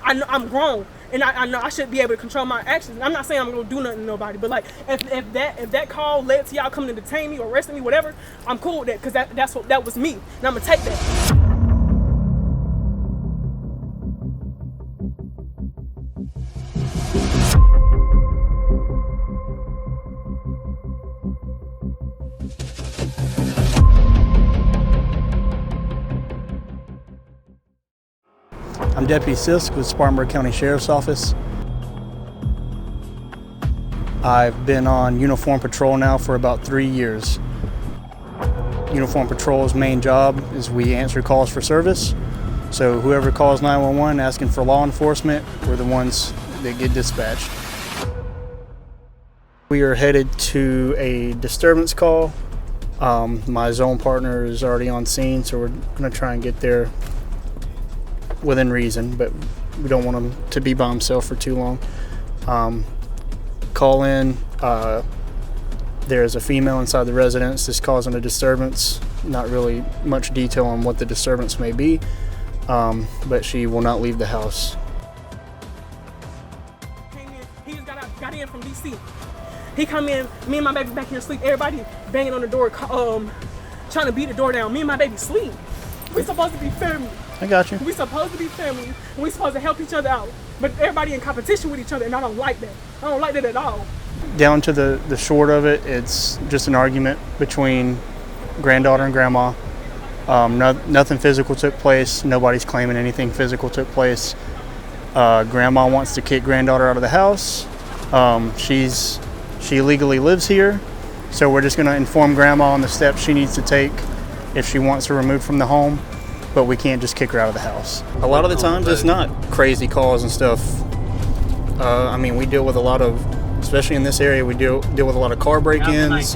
I know I'm grown, and I know I should be able to control my actions. I'm not saying I'm gonna do nothing to nobody, but like if that call led to y'all coming to detain me or arresting me, whatever, I'm cool with that, because that was me, and I'm gonna take that. I'm Deputies Sisk with Spartanburg County Sheriff's Office. I've been on uniform patrol now for about 3 years. Uniform patrol's main job is we answer calls for service. So whoever calls 911 asking for law enforcement, we're the ones that get dispatched. We are headed to a disturbance call. My zone partner is already on scene, so we're going to try and get there within reason, but we don't want him to be by himself for too long. Call in, there's a female inside the residence that's causing a disturbance. Not really much detail on what the disturbance may be, but she will not leave the house. He just got in from DC. He come in, me and my baby back here asleep, everybody banging on the door, trying to beat the door down. Me and my baby sleep. We supposed to be family. I got you. We supposed to be family, and we supposed to help each other out. But everybody in competition with each other, and I don't like that. I don't like that at all. Down to the short of it, it's just an argument between granddaughter and grandma. Nothing physical took place. Nobody's claiming anything physical took place. Grandma wants to kick granddaughter out of the house. She legally lives here, so we're just going to inform grandma on the steps she needs to take if she wants her removed from the home. But we can't just kick her out of the house. A lot of the times it's not crazy calls and stuff. I mean, we deal with a lot of, especially in this area, we deal with a lot of car break-ins,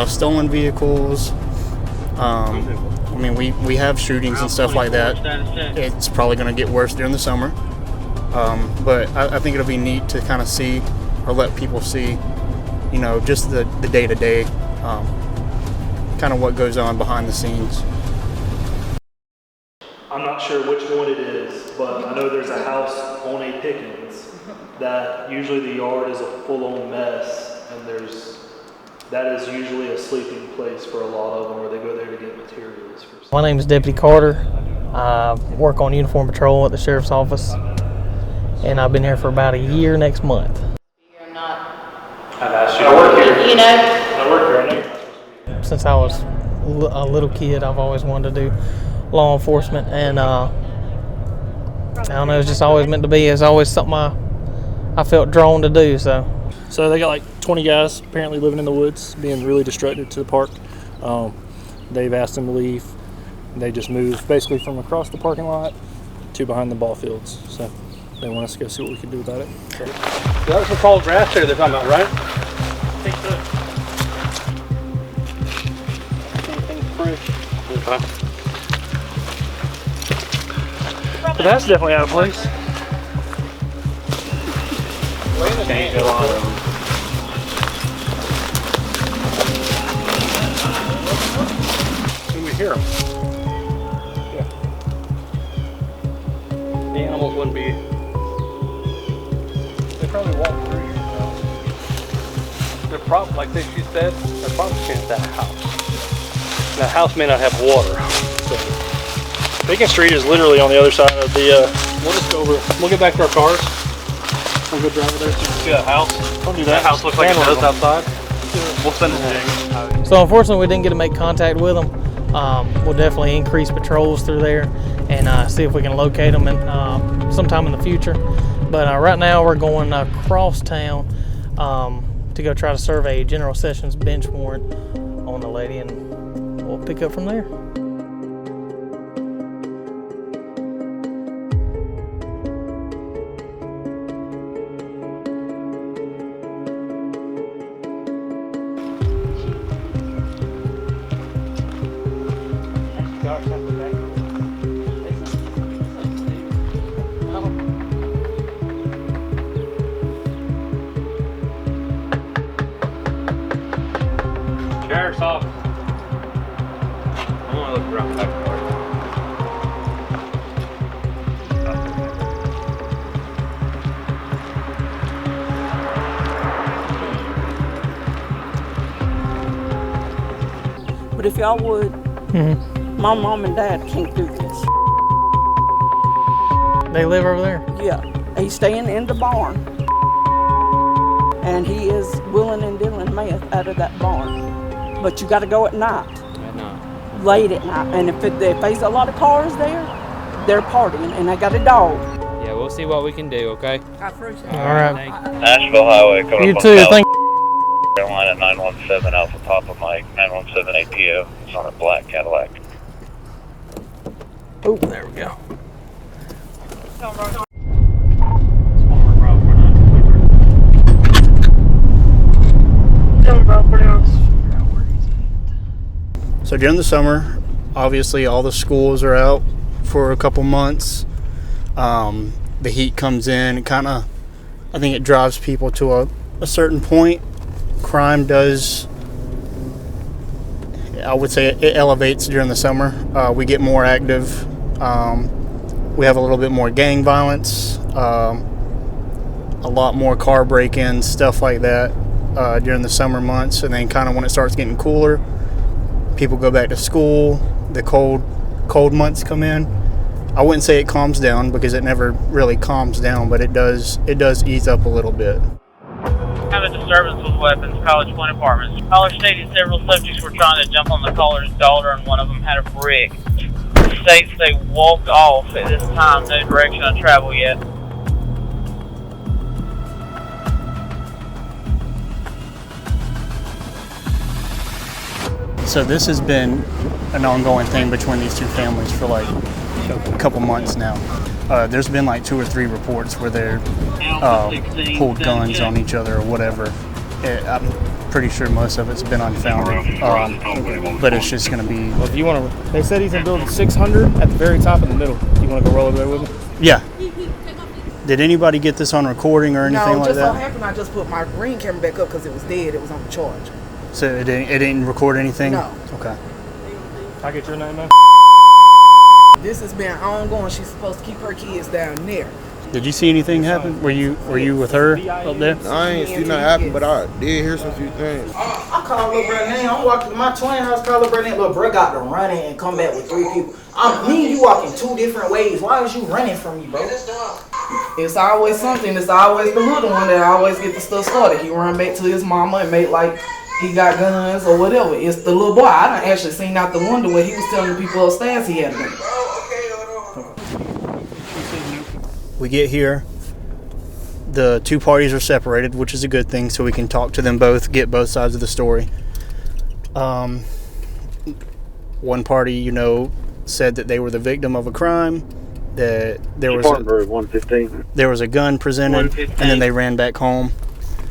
stolen vehicles. I mean, we have shootings and stuff like that. It's probably going to get worse during the summer. But I think it'll be neat to kind of see, or let people see, you know, just the day-to-day, kind of what goes on behind the scenes. I'm not sure which one it is, but I know there's a house on a Pickens that usually the yard is a full-on mess, and that is usually a sleeping place for a lot of them, where they go there to get materials. My name is Deputy Carter. I work on uniform patrol at the Sheriff's Office, and I've been here for about a year next month. You're not. I've asked you. I work here. You know. I work here. I know. Since I was a little kid, I've always wanted to do law enforcement, and I don't know, it's just always meant to be. It's always something I felt drawn to do. So they got like 20 guys apparently living in the woods, being really destructive to the park. They've asked them to leave. They just moved basically from across the parking lot to behind the ball fields. So they want us to go see what we can do about it. So. That's the tall grass there they're talking about, right? I think so. Anything fresh. Okay. But that's definitely out of place. Change a lot of them. Can we hear them? Yeah. The animals wouldn't be. They probably walk through here. They're probably, like she said, they're probably in that house. That house may not have water. So. Bacon Street is literally on the other side of the. We'll just go over. We'll get back to our cars. We'll go drive over there. See that house? Don't do that. That house looks like it does outside. We'll send it. So unfortunately, we didn't get to make contact with them. We'll definitely increase patrols through there and see if we can locate them sometime in the future. But right now, we're going across town to go try to serve a General Sessions bench warrant on the lady, and we'll pick up from there. Sheriff's office. if y'all would. My mom and dad can't do this. They live over there? Yeah, he's staying in the barn. And he is willing and dealing meth out of that barn. But you got to go at night. At night. Late at night. And if there's a lot of cars there, they're partying, and they got a dog. Yeah, we'll see what we can do, okay? I appreciate it. All right. Nashville Highway coming You up too. on Thank Carolina 917 Alpha Papa Mike 917 ATO. It's on a black Cadillac. Oh, there we go. So during the summer, obviously all the schools are out for a couple months. The heat comes in, it kind of, I think it drives people to a certain point. Crime does, I would say it elevates during the summer. We get more active. We have a little bit more gang violence, a lot more car break-ins, stuff like that during the summer months. And then kind of when it starts getting cooler, people go back to school, the cold months come in. I wouldn't say it calms down because it never really calms down, but it does ease up a little bit. Have a disturbance with weapons, College Point Apartments. Caller stated several subjects were trying to jump on the caller's daughter and one of them had a brick. States they walked off at this time, no direction of travel yet. So this has been an ongoing thing between these two families for like a couple months now. There's been like 2 or 3 reports where they're pulled guns on each other or whatever. I'm pretty sure most of it's been unfounded, but it's just going to be... Well, if you want to, they said he's in building 600 at the very top in the middle. You want to go roll over there with him? Yeah. Did anybody get this on recording or anything like that? No, just so happened I just put my green camera back up because it was dead. It was on the charge. So it didn't record anything? No. Okay. Can I get your name, man? This has been ongoing. She's supposed to keep her kids down there. Did you see anything happen? Were you with her up there? No, I ain't see nothing happen, but I did hear some few things. I called little bro name. I'm walking to my twin house, call little bro name. Little bro got to running and come back with 3 people. Me and you walking 2 different ways. Why was you running from me, bro? It's always something. It's always the little one that always get the stuff started. He run back to his mama and make like he got guns or whatever. It's the little boy. I done actually seen out the window where he was telling the people upstairs he had a gun. We get here, the 2 parties are separated, which is a good thing, so we can talk to them both, get both sides of the story. One party, said that they were the victim of a crime, that there was Spartanburg 115. There was a gun presented, and then they ran back home.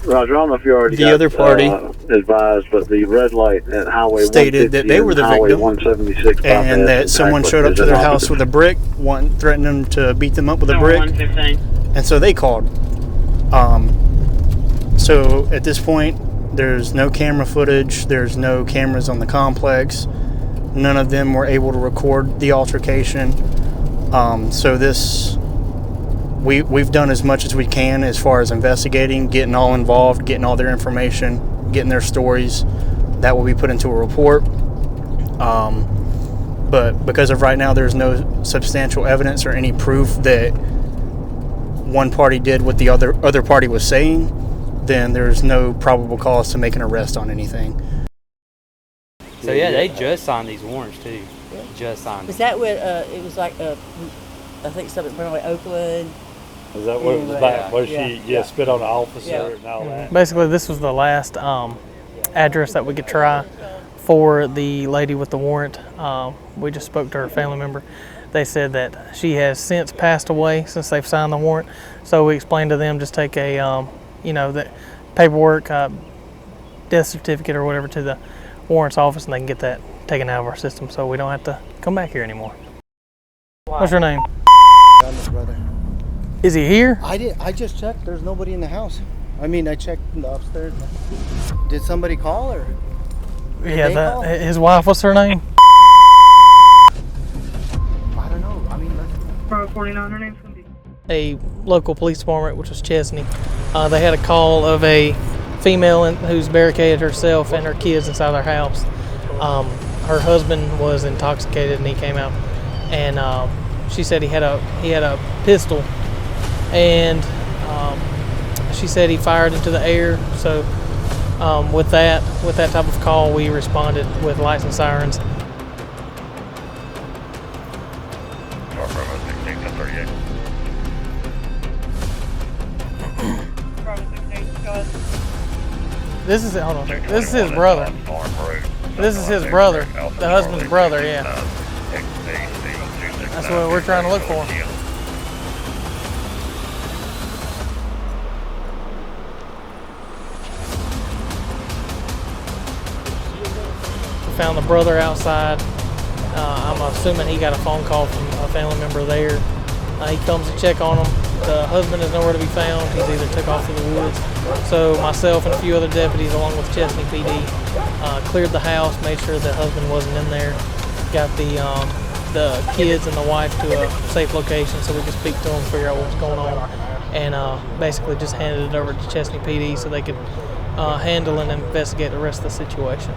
Roger, I don't know if you already The got, other party advised, but the red light at Highway stated that they were the Highway victim, 176 and that someone showed up to their house with a brick, threatened them to beat them up with a brick, and so they called. So at this point, there's no camera footage, there's no cameras on the complex, none of them were able to record the altercation. So we've done as much as we can as far as investigating, getting all involved, getting all their information, getting their stories. That will be put into a report. But because of right now, there's no substantial evidence or any proof that one party did what the other party was saying, then there's no probable cause to make an arrest on anything. So yeah, they just signed these warrants too. Just signed them. Is that what it was like? I think something from like Oakland. Is that what it was about? Where she spit on the officer and all that? Basically, this was the last address that we could try for the lady with the warrant. We just spoke to her family member. They said that she has since passed away since they've signed the warrant. So we explained to them just take a, the paperwork, death certificate or whatever to the warrant's office, and they can get that taken out of our system, so we don't have to come back here anymore. What's your name? Brother. Is he here? I just checked. There's nobody in the house. I mean, I checked in the upstairs. Did somebody call or? Yeah, his wife. What's her name? I don't know. I mean, Bravo 49, her name's gonna be. A local police department, which was Chesney. They had a call of a female who's barricaded herself and her kids inside their house. her husband was intoxicated and he came out, and she said he had a pistol, and she said he fired into the air. So with that type of call, we responded with lights and sirens. This is hold on. This is his brother. This is his brother, the husband's brother. Yeah. That's what we're trying to look for. We found the brother outside. I'm assuming he got a phone call from a family member there. He comes to check on him. The husband is nowhere to be found. He's either took off to the woods. So myself and a few other deputies, along with Chesney PD, cleared the house, made sure the husband wasn't in there, got the kids and the wife to a safe location so we could speak to them, figure out what was going on, and basically just handed it over to Chesney PD so they could handle and investigate the rest of the situation.